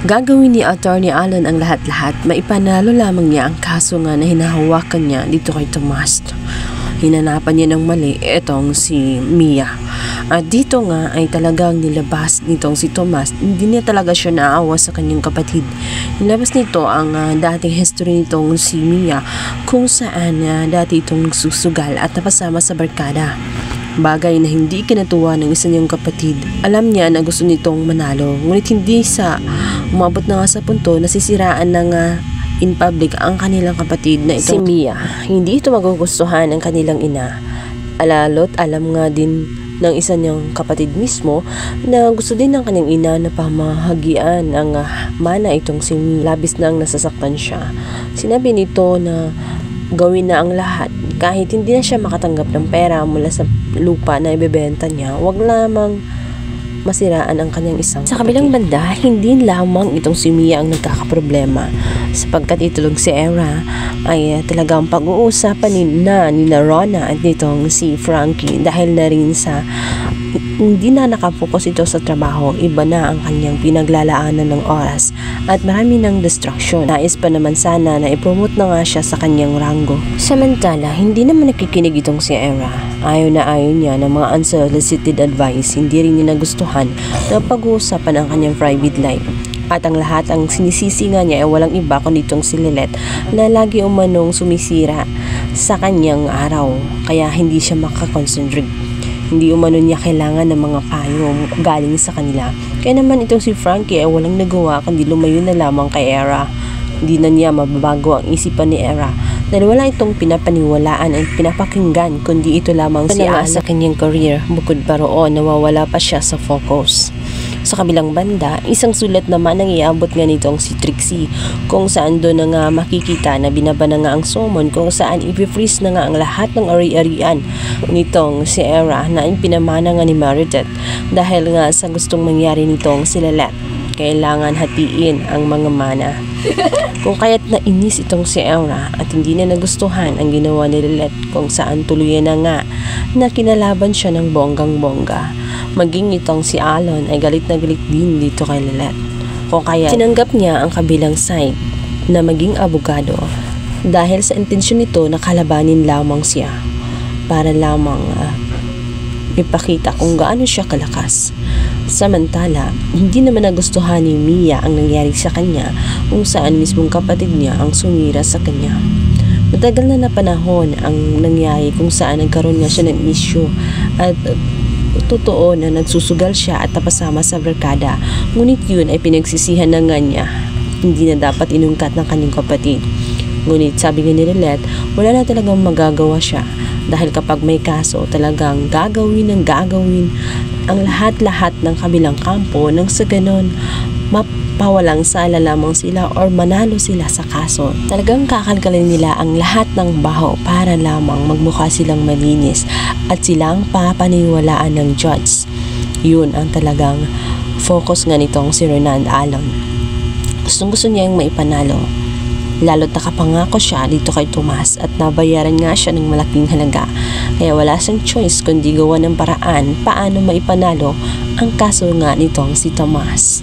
Gagawin ni Attorney Allen ang lahat-lahat, maipanalo lamang niya ang kaso nga na hinahawakan niya dito kay Tomas. Hinanapan niya ng mali itong si Mia. At dito nga ay talagang nilabas nitong si Tomas. Hindi niya talaga siya naawa sa kanyang kapatid. Nilabas nito ang dating history nitong si Mia kung saan dati itong nagsusugal at napasama sa barkada. Bagay na hindi kinatuwa ng isa niyang kapatid. Alam niya na gusto nitong manalo, ngunit hindi sa umabot na nga sa punto na sisiraan ng in public ang kanilang kapatid na itong si Mia. Hindi ito magugustuhan ng kanilang ina. Alalo't alam nga din ng isa niyang kapatid mismo na gusto din ng kanyang ina na pamahagian ang mana itong si Mia. Labis na ang nasasaktan siya. Sinabi nito na gawin na ang lahat kahit hindi na siya makatanggap ng pera mula sa lupa na ibebenta niya, wag lamang masiraan ang kanyang isang kapatid. Sa kabilang banda, hindi lamang itong si Mia ang nagkakaproblema sapagkat itulog si Era ay talagang pag-uusapan ni Rona at nitong si Frankie dahil na rin sa hindi na nakapokus ito sa trabaho, iba na ang kanyang pinaglalaanan ng oras at marami ng distraction. Nais pa naman sana na ipromote na nga siya sa kanyang ranggo. Samantala, hindi naman nakikinig itong si Era. Ayaw niya ng mga unsolicited advice, hindi rin niya nagustuhan na pag-uusapan ang kanyang private life. At ang lahat ang sinisisi nga niya ay walang iba kundi itong si Lilette na lagi umanong sumisira sa kanyang araw kaya hindi siya makakonsentrate. Hindi umano niya kailangan ng mga payo galing sa kanila. Kaya naman itong si Frankie ay walang nagawa kundi lumayo na lamang kay Era. Hindi na niya mababago ang isipan ni Era dahil wala itong pinapaniwalaan at pinapakinggan kundi ito lamang siya sa kanyang career. Bukod pa roon, nawawala pa siya sa focus. Sa kabilang banda, isang sulat naman ang iabot nga nitong si Trixie kung saan doon na nga makikita na binaba na nga ang summon kung saan i-freeze na nga ang lahat ng ari-arian nitong si Era na pinamana nga ni Meredith dahil nga sa gustong mangyari nitong si Lilette. Kailangan hatiin ang mga mana. Kung kaya't nainis itong si Era at hindi na nagustuhan ang ginawa ni Lilette kung saan tuluyan na nga na kinalaban siya ng bonggang-bongga. Maging itong si Alon ay galit na galit din dito kay Lilette. Kung kaya tinanggap niya ang kabilang side na maging abogado dahil sa intensyon nito na kalabanin lamang siya para lamang ipakita kung gaano siya kalakas. Samantala, hindi naman nagustuhan ni Mia ang nangyari sa kanya kung saan mismong kapatid niya ang sumira sa kanya. Matagal na panahon ang nangyari kung saan nagkaroon nga siya ng issue at totoo na nagsusugal siya at napasama sa barkada. Ngunit yun ay pinagsisihan na nga niya. Hindi na dapat inungkat ng kanyang kapatid. Ngunit sabi nga ni Lilette, wala na talagang magagawa siya dahil kapag may kaso talagang gagawin ang lahat-lahat ng kabilang kampo nang sa ganon mapawalang sala lamang sila or manalo sila sa kaso. Talagang kakalkalin nila ang lahat ng baho para lamang magmukha silang malinis at silang papaniwalaan ng judge. Yun ang talagang focus nga nitong si Renan Allen. Gustong-gusto niyang maipanalo. Lalo't nakapangako siya dito kay Tomas at nabayaran nga siya ng malaking halaga. Kaya wala siyang choice kundi gawa ng paraan paano maipanalo ang kaso nga nitong si Tomas.